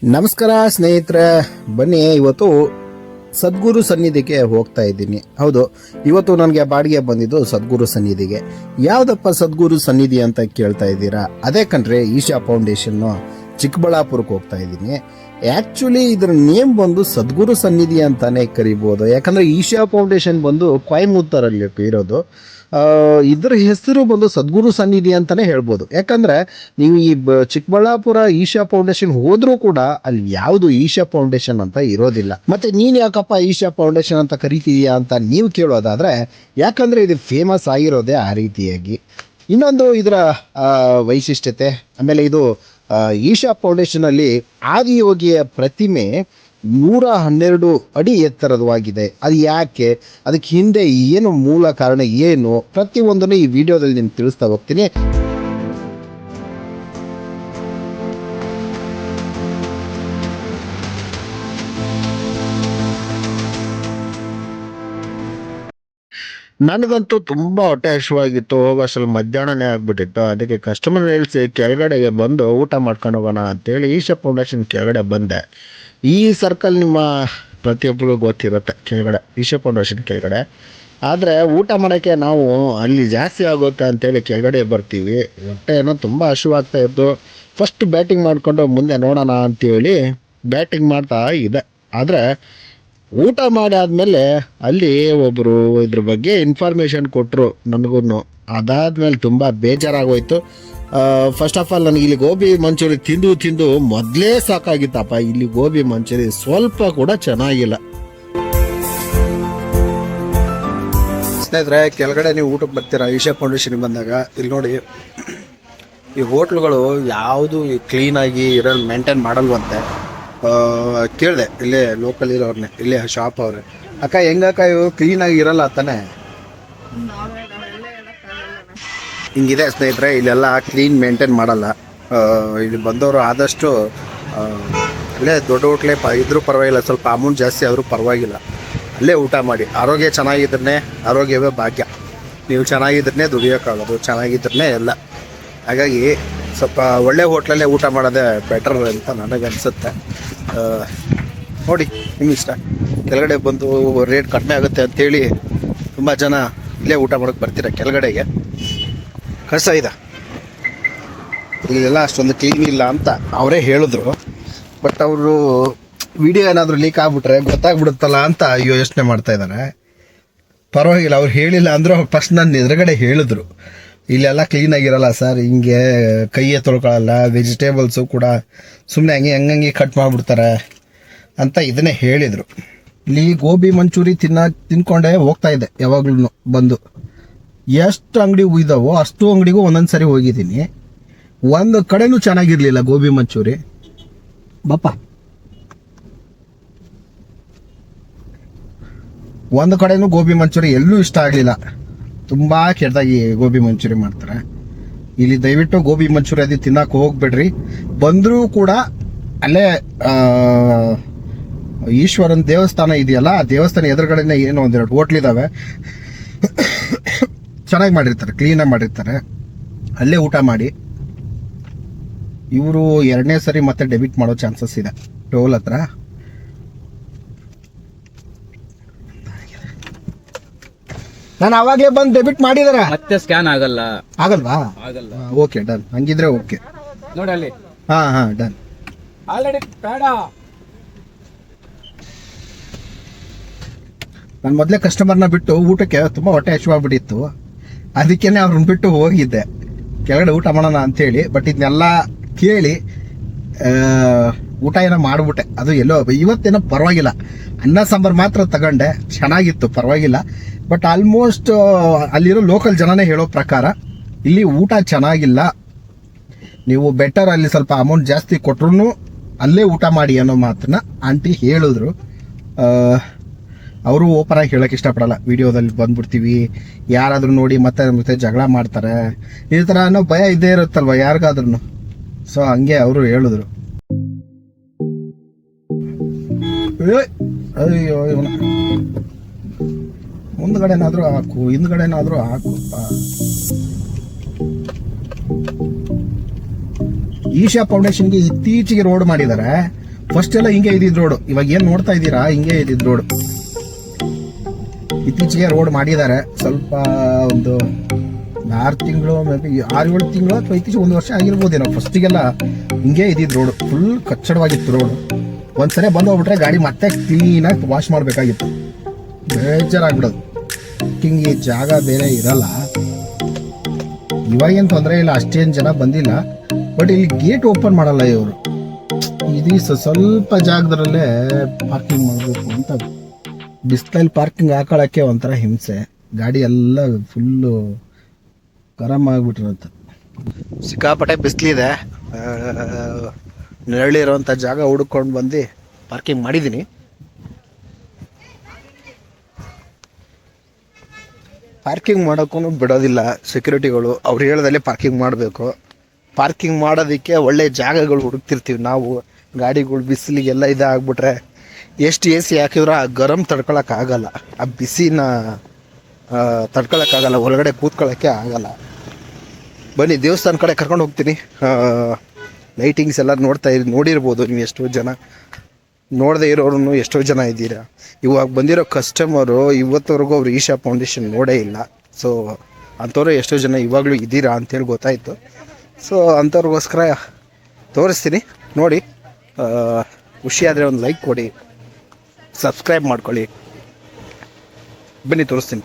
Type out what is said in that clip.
ನಮಸ್ಕಾರ ಸ್ನೇಹಿತರೆ, ಬನ್ನಿ ಇವತ್ತು ಸದ್ಗುರು ಸನ್ನಿಧಿಗೆ ಹೋಗ್ತಾ ಇದ್ದೀನಿ. ಹೌದು, ಇವತ್ತು ನನಗೆ ಬಾಡಿಗೆ ಬಂದಿದ್ದು ಸದ್ಗುರು ಸನ್ನಿಧಿಗೆ. ಯಾವುದಪ್ಪ ಸದ್ಗುರು ಸನ್ನಿಧಿ ಅಂತ ಕೇಳ್ತಾ ಇದ್ದೀರಾ? ಅದೇ ಕಣ್ರೆ, ಈಶಾ ಫೌಂಡೇಶನ್ನು ಚಿಕ್ಕಬಳ್ಳಾಪುರಕ್ಕೆ ಹೋಗ್ತಾ ಇದ್ದೀನಿ. ಆ್ಯಕ್ಚುಲಿ ಇದರ ನೇಮ್ ಬಂದು ಸದ್ಗುರು ಸನ್ನಿಧಿ ಅಂತಾನೆ ಕರಿಬೋದು, ಯಾಕಂದರೆ ಈಶಾ ಫೌಂಡೇಶನ್ ಬಂದು ಕೊಯಮತ್ತೂರಲ್ಲಿ ಇರೋದು. ಇದರ ಹೆಸರು ಬಂದು ಸದ್ಗುರು ಸನ್ನಿಧಿ ಅಂತಾನೆ ಹೇಳ್ಬೋದು. ಯಾಕಂದರೆ ನೀವು ಈ ಚಿಕ್ಕಬಳ್ಳಾಪುರ ಈಶಾ ಫೌಂಡೇಶನ್ ಹೋದರೂ ಕೂಡ ಅಲ್ಲಿ ಯಾವುದು ಈಶಾ ಫೌಂಡೇಶನ್ ಅಂತ ಇರೋದಿಲ್ಲ. ಮತ್ತು ನೀನು ಯಾಕಪ್ಪ ಈಶಾ ಫೌಂಡೇಶನ್ ಅಂತ ಕರಿತೀಯಾ ಅಂತ ನೀವು ಕೇಳೋದಾದರೆ, ಯಾಕಂದರೆ ಇದು ಫೇಮಸ್ ಆಗಿರೋದೇ ಆ ರೀತಿಯಾಗಿ. ಇನ್ನೊಂದು ಇದರ ವೈಶಿಷ್ಟ್ಯತೆ, ಆಮೇಲೆ ಇದು ಈಶಾ ಫೌಂಡೇಶನಲ್ಲಿ ಆದಿಯೋಗಿಯ ಪ್ರತಿಮೆ 112 ಅಡಿ ಎತ್ತರದವಾಗಿದೆ. ಅದು ಯಾಕೆ, ಅದಕ್ಕೆ ಹಿಂದೆ ಏನು ಮೂಲ ಕಾರಣ ಏನು, ಪ್ರತಿಯೊಂದನ್ನು ಈ ವಿಡಿಯೋದಲ್ಲಿ ನಾನು ತಿಳಿಸ್ತಾ ಹೋಗ್ತೀನಿ. ನನಗಂತೂ ತುಂಬ ಹೊಟ್ಟೆ ಹಸಿವಾಗಿತ್ತು. ಹೋಗೋಷ್ಟರಲ್ಲಿ ಮಧ್ಯಾಹ್ನನೇ ಆಗ್ಬಿಟ್ಟಿತ್ತು. ಅದಕ್ಕೆ ಕಸ್ಟಮರ್ ಹೇಳಿಸಿ ಕೆಳಗಡೆಗೆ ಬಂದು ಊಟ ಮಾಡ್ಕೊಂಡು ಹೋಗೋಣ ಅಂತೇಳಿ ಈಶಾ ಫೌಂಡೇಶನ್ ಕೆಳಗಡೆ ಬಂದೆ. ಈ ಸರ್ಕಲ್ ನಿಮ್ಮ ಪ್ರತಿಯೊಬ್ಬರಿಗೂ ಗೊತ್ತಿರುತ್ತೆ, ಕೆಳಗಡೆ ಈಶಾ ಫೌಂಡೇಶನ್ ಕೆಳಗಡೆ. ಆದರೆ ಊಟ ಮಾಡೋಕ್ಕೆ ನಾವು ಅಲ್ಲಿ ಜಾಸ್ತಿ ಆಗುತ್ತೆ ಅಂತೇಳಿ ಕೆಳಗಡೆ ಬರ್ತೀವಿ. ಹೊಟ್ಟೆ ಏನೋ ತುಂಬ ಹಸಿವಾಗ್ತಾ ಇತ್ತು. ಫಸ್ಟ್ ಬ್ಯಾಟಿಂಗ್ ಮಾಡಿಕೊಂಡು ಮುಂದೆ ನೋಡೋಣ ಅಂತೇಳಿ ಬ್ಯಾಟಿಂಗ್ ಮಾಡ್ತಾ ಇದೆ. ಆದರೆ ಊಟ ಮಾಡಿ ಆದಮೇಲೆ ಅಲ್ಲಿ ಒಬ್ಬರು ಇದ್ರ ಬಗ್ಗೆ ಇನ್ಫಾರ್ಮೇಷನ್ ಕೊಟ್ಟರು ನನಗೂ. ಅದಾದಮೇಲೆ ತುಂಬ ಬೇಜಾರಾಗೋಯ್ತು. ಫಸ್ಟ್ ಆಫ್ ಆಲ್ ನನಗೆ ಇಲ್ಲಿ ಗೋಬಿ ಮಂಚೂರಿ ತಿಂದು ಮೊದಲೇ ಸಾಕಾಗಿತ್ತಪ್ಪ. ಇಲ್ಲಿ ಗೋಬಿ ಮಂಚೂರಿ ಸ್ವಲ್ಪ ಕೂಡ ಚೆನ್ನಾಗಿಲ್ಲ. ಸ್ನೇಹಿತರೆ, ಕೆಳಗಡೆ ನೀವು ಊಟಕ್ಕೆ ಬರ್ತೀರಾ ಈಶಾ ಫೌಂಡೇಶನ್ಗೆ ಬಂದಾಗ, ಇಲ್ಲಿ ನೋಡಿ ಈ ಹೋಟ್ಲುಗಳು ಯಾವುದು ಕ್ಲೀನಾಗಿ ಇರೋದು ಮೇಂಟೈನ್ ಮಾಡಲ್ವಂತೆ. ಕೇಳಿದೆ ಇಲ್ಲೇ ಲೋಕಲ್ ಇರೋರ್ನೆ, ಇಲ್ಲೇ ಶಾಪ್ ಅವ್ರೆ, ಅಕ್ಕ ಹೆಂಗಕ್ಕ ಇವು ಕ್ಲೀನಾಗಿ ಇರಲ್ಲ ತಾನೆ? ಹಿಂಗಿದೆ ಸ್ನೇಹಿತರೆ, ಇಲ್ಲೆಲ್ಲ ಕ್ಲೀನ್ ಮೇಂಟೈನ್ ಮಾಡಲ್ಲ. ಇಲ್ಲಿ ಬಂದವರು ಆದಷ್ಟು ಇಲ್ಲೇ ದೊಡ್ಡ ಹೋಟ್ಲೇ ಇದ್ರೂ ಪರವಾಗಿಲ್ಲ, ಸ್ವಲ್ಪ ಅಮೌಂಟ್ ಜಾಸ್ತಿ ಆದರೂ ಪರವಾಗಿಲ್ಲ, ಅಲ್ಲೇ ಊಟ ಮಾಡಿ. ಆರೋಗ್ಯ ಚೆನ್ನಾಗಿದ್ರೆ ಆರೋಗ್ಯವೇ ಭಾಗ್ಯ. ನೀವು ಚೆನ್ನಾಗಿದ್ರೆ ದುಡಿಯೋಕ್ಕಾಗೋದು, ಚೆನ್ನಾಗಿದ್ರೆ ಎಲ್ಲ. ಹಾಗಾಗಿ ಸ್ವಲ್ಪ ಒಳ್ಳೆ ಹೋಟ್ಲಲ್ಲೇ ಊಟ ಮಾಡೋದೇ ಬೆಟರ್ ಅಂತ ನನಗನ್ಸುತ್ತೆ. ನೋಡಿ, ನಿಮ್ಮ ಇಷ್ಟ. ಕೆಳಗಡೆ ಬಂದು ರೇಟ್ ಕಡಿಮೆ ಆಗುತ್ತೆ ಅಂಥೇಳಿ ತುಂಬ ಜನ ಇಲ್ಲೇ ಊಟ ಮಾಡೋಕ್ಕೆ ಬರ್ತೀರ ಕೆಳಗಡೆಗೆ. ಕಷ್ಟ ಇದೆ, ಇಲ್ಲೆಲ್ಲ ಅಷ್ಟೊಂದು ಕ್ಲೀನ್ ಇಲ್ಲ ಅಂತ ಅವರೇ ಹೇಳಿದ್ರು. ಬಟ್ ಅವರು ವಿಡಿಯೋ ಏನಾದರೂ ಲೀಕ್ ಆಗಿಬಿಟ್ರೆ ಗೊತ್ತಾಗ್ಬಿಡುತ್ತಲ್ಲ ಅಂತ ಯೋಚನೆ ಮಾಡ್ತಾ ಇದ್ದಾರೆ. ಪರವಾಗಿಲ್ಲ, ಅವ್ರು ಹೇಳಿಲ್ಲ ಅಂದರೂ ಫಸ್ಟ್ ನನ್ನ ಎದುರುಗಡೆ ಹೇಳಿದ್ರು, ಇಲ್ಲೆಲ್ಲ ಕ್ಲೀನಾಗಿರಲ್ಲ ಸರ್, ಹಿಂಗೆ ಕೈಯೇ ತೊಳ್ಕೊಳ್ಳಲ್ಲ, ವೆಜಿಟೇಬಲ್ಸು ಕೂಡ ಸುಮ್ಮನೆ ಹಂಗೆ ಕಟ್ ಮಾಡಿಬಿಡ್ತಾರೆ ಅಂತ ಇದನ್ನೇ ಹೇಳಿದರು. ಇಲ್ಲಿ ಗೋಬಿ ಮಂಚೂರಿ ತಿನ್ಕೊಂಡೇ ಹೋಗ್ತಾ ಇದ್ದೆ ಯಾವಾಗ್ಲೂ ಬಂದು. ಎಷ್ಟು ಅಂಗಡಿ ಇದ್ದಾವೋ ಅಷ್ಟು ಅಂಗಡಿಗೂ ಒಂದೊಂದು ಸರಿ ಹೋಗಿದ್ದೀನಿ. ಒಂದು ಕಡೆನೂ ಚೆನ್ನಾಗಿರಲಿಲ್ಲ ಗೋಬಿ ಮಂಚೂರಿ. ಬಪ್ಪ, ಒಂದು ಕಡೆನೂ ಗೋಬಿ ಮಂಚೂರಿ ಎಲ್ಲೂ ಇಷ್ಟ ಆಗಲಿಲ್ಲ. ತುಂಬ ಕೆಟ್ಟದಾಗಿ ಗೋಬಿ ಮಂಚೂರಿ ಮಾಡ್ತಾರೆ. ಇಲ್ಲಿ ದಯವಿಟ್ಟು ಗೋಬಿ ಮಂಚೂರಿ ಅದು ತಿನ್ನಕ್ಕೆ ಹೋಗ್ಬೇಡ್ರಿ. ಬಂದರೂ ಕೂಡ ಅಲ್ಲೇ ಈಶ್ವರನ ದೇವಸ್ಥಾನ ಇದೆಯಲ್ಲ, ಆ ದೇವಸ್ಥಾನ ಎದುರುಗಡೆನೇ ಏನೋ ಒಂದೆರಡು ಹೋಟ್ಲಿದ್ದಾವೆ, ಚೆನ್ನಾಗಿ ಮಾಡಿರ್ತಾರೆ, ಕ್ಲೀನಾಗಿ ಮಾಡಿರ್ತಾರೆ. ಅಲ್ಲೇ ಊಟ ಮಾಡಿ. ಇವರು 2ನೇ ಸರಿ ಮತ್ತೆ ಡೆಬಿಟ್ ಮಾಡೋ ಚಾನ್ಸಸ್ ಇದೆ ಟೋಲ್ ಹತ್ರ. ನಾನು ಅವಾಗಲೇ ಬಂದು ಡೆಬಿಟ್ ಮಾಡಿದಾರೆ, ಮತ್ತೆ ಸ್ಕ್ಯಾನ್ ಆಗಲ್ವಾ? ಆಗಲ್ಲ. Okay, done. ಹಂಗಿದ್ರೆ ಓಕೆ ನೋಡಿ ಅಲ್ಲಿ. ಹಾ ಡನ್. ಆಲ್ರೆಡಿ ಬೇಡ. ನಾನು ಮೊದಲೇ ಕಸ್ಟಮರ್ನ ಬಿಟ್ಟು ಊಟಕ್ಕೆ ತುಂಬ ಹೊಟ್ಟೆ ಹಸಿವಾಗ್ಬಿಟ್ಟಿತ್ತು. ಅದಕ್ಕೇನೆ ಅವ್ರನ್ನ ಬಿಟ್ಟು ಹೋಗಿದ್ದೆ ಕೆಳಗಡೆ ಊಟ ಮಾಡೋಣ ಅಂಥೇಳಿ. ಬಟ್ ಇದನ್ನೆಲ್ಲ ಕೇಳಿ ಊಟ ಏನೋ ಮಾಡಿಬಿಟ್ಟೆ. ಅದು ಎಲ್ಲೋ ಇವತ್ತೇನೋ ಪರವಾಗಿಲ್ಲ, ಅನ್ನ ಸಾಂಬಾರು ಮಾತ್ರ ತಗೊಂಡೆ, ಚೆನ್ನಾಗಿತ್ತು, ಪರವಾಗಿಲ್ಲ. ಬಟ್ ಆಲ್ಮೋಸ್ಟ್ ಅಲ್ಲಿರೋ ಲೋಕಲ್ ಜನನೇ ಹೇಳೋ ಪ್ರಕಾರ ಇಲ್ಲಿ ಊಟ ಚೆನ್ನಾಗಿಲ್ಲ, ನೀವು ಬೆಟರ್ ಅಲ್ಲಿ ಸ್ವಲ್ಪ ಅಮೌಂಟ್ ಜಾಸ್ತಿ ಕೊಟ್ರು ಅಲ್ಲೇ ಊಟ ಮಾಡಿ ಅನ್ನೋ ಮಾತನ್ನ ಆಂಟಿ ಹೇಳಿದ್ರು. ಅವರು ಓಪನ್ ಆಗಿ ಹೇಳೋಕ್ಕೆ ಇಷ್ಟಪಡಲ್ಲ, ವಿಡಿಯೋದಲ್ಲಿ ಬಂದ್ಬಿಡ್ತೀವಿ, ಯಾರಾದರೂ ನೋಡಿ ಮತ್ತೆ ಜಗಳ ಮಾಡ್ತಾರೆ, ಈ ಥರ ಅನ್ನೋ ಭಯ ಇದ್ದೇ ಇರುತ್ತಲ್ವ ಯಾರಿಗಾದ್ರೂ. ಸೊ ಹಂಗೆ ಅವರು ಹೇಳಿದ್ರು. ಅಯ್ಯೋ, ಮುಂದ್ಗಡೆನಾದ್ರೂ ಹಾಕು, ಹಿಂದ್ಗಡೆನಾದ್ರೂ ಹಾಕುಪ್ಪ. ಈಶಾ ಫೌಂಡೇಶನ್ಗೆ ಇತ್ತೀಚೆಗೆ ರೋಡ್ ಮಾಡಿದ್ದಾರೆ. ಫಸ್ಟ್ ಎಲ್ಲ ಹಿಂಗೆ ಇದ್ದಿದ್ ರೋಡ್, ಇವಾಗ ಏನ್ ನೋಡ್ತಾ ಇದ್ದೀರಾ ಹಿಂಗೆ ಇದ್ದಿದ್ ರೋಡ್. ಇತ್ತೀಚೆಗೆ ರೋಡ್ ಮಾಡಿದ್ದಾರೆ, ಸ್ವಲ್ಪ ಒಂದು 6 ತಿಂಗಳು ಮೇ ಬಿ 6-7 ತಿಂಗಳು ಅಥವಾ ಇತ್ತೀಚೆಗೆ 1 ವರ್ಷ ಆಗಿರ್ಬೋದೇನೋ. ಫಸ್ಟಿಗೆಲ್ಲ ಹಿಂಗೆ ಇದ್ದಿದ್ ರೋಡ್, ಫುಲ್ ಕಚ್ಚಡವಾಗಿತ್ತು ರೋಡ್. ಒಂದ್ಸರಿ ಬಂದು ಹೋಗ್ಬಿಟ್ರೆ ಗಾಡಿ ಮತ್ತೆ ಕ್ಲೀನಾಗಿ ವಾಶ್ ಮಾಡಬೇಕಾಗಿತ್ತು, ಬೇಜಾರಾಗ್ಬಿಡೋದು. ಹಿಂಗೆ ಜಾಗ ಬೇರೆ ಇರಲ್ಲ. ಇವಾಗೇನು ತೊಂದರೆ ಇಲ್ಲ, ಅಷ್ಟೇನು ಜನ ಬಂದಿಲ್ಲ. ಬಟ್ ಇಲ್ಲಿ ಗೇಟ್ ಓಪನ್ ಮಾಡಲ್ಲ ಇವರು. ಇದು ಸ್ವಲ್ಪ ಜಾಗದಲ್ಲೇ ಪಾರ್ಕಿಂಗ್ ಮಾಡಬೇಕು ಅಂತ, ಬಿಸಿಲಲ್ಲಿ ಪಾರ್ಕಿಂಗ್ ಹಾಕೊಳ್ಳೋಕ್ಕೆ ಒಂಥರ ಹಿಂಸೆ. ಗಾಡಿ ಎಲ್ಲ ಫುಲ್ಲು ಗರಂ ಆಗಿಬಿಟ್ಟಿರುತ್ತೆ. ಸಿಕ್ಕಾಪಟ್ಟೆ ಬಿಸಿಲಿದೆ. ನೆರಳಿರೋಂಥ ಜಾಗ ಹುಡ್ಕೊಂಡು ಬಂದು ಪಾರ್ಕಿಂಗ್ ಮಾಡಿದ್ದೀನಿ. ಪಾರ್ಕಿಂಗ್ ಮಾಡೋಕ್ಕೂ ಬಿಡೋದಿಲ್ಲ ಸೆಕ್ಯೂರಿಟಿಗಳು. ಅವ್ರು ಹೇಳ್ದಲ್ಲೇ ಪಾರ್ಕಿಂಗ್ ಮಾಡಬೇಕು. ಪಾರ್ಕಿಂಗ್ ಮಾಡೋದಕ್ಕೆ ಒಳ್ಳೆ ಜಾಗಗಳು ಹುಡುಕ್ತಿರ್ತೀವಿ ನಾವು. ಗಾಡಿಗಳು ಬಿಸಿಲಿಗೆಲ್ಲ ಇದಾಗ್ಬಿಟ್ರೆ ಎಷ್ಟು ಎ ಸಿ ಹಾಕಿದ್ರು ಆ ಗರಂ ತಡ್ಕೊಳಕ್ಕಾಗಲ್ಲ, ಆ ಬಿಸಿನ ತಡ್ಕೊಳಕ್ಕಾಗಲ್ಲ, ಹೊರಗಡೆ ಕೂತ್ಕೊಳ್ಳೋಕ್ಕೆ ಆಗಲ್ಲ. ಬನ್ನಿ ದೇವಸ್ಥಾನ ಕಡೆ ಕರ್ಕೊಂಡು ಹೋಗ್ತೀನಿ. ಲೈಟಿಂಗ್ಸ್ ಎಲ್ಲ ನೋಡಿರ್ಬೋದು ನೀವು. ಎಷ್ಟೋ ಜನ ನೋಡದೇ ಇರೋರು ಎಷ್ಟೋ ಜನ ಇದ್ದೀರಾ. ಇವಾಗ ಬಂದಿರೋ ಕಸ್ಟಮರು ಇವತ್ತವರೆಗೂ ಅವ್ರು ಈಶಾ ಫೌಂಡೇಶನ್ ನೋಡೇ ಇಲ್ಲ. ಸೊ ಅಂಥವ್ರು ಎಷ್ಟೋ ಜನ ಇವಾಗಲೂ ಇದ್ದೀರಾ ಅಂತೇಳಿ ಗೊತ್ತಾಯಿತು. ಸೊ ಅಂಥವ್ರಿಗೋಸ್ಕರ ತೋರಿಸ್ತೀನಿ, ನೋಡಿ. ಖುಷಿ ಆದರೆ ಒಂದು ಲೈಕ್ ಕೊಡಿ, ಸಬ್ಸ್ಕ್ರೈಬ್ ಮಾಡ್ಕೊಳ್ಳಿ. ಬನ್ನಿ ತೋರಿಸ್ತೀನಿ.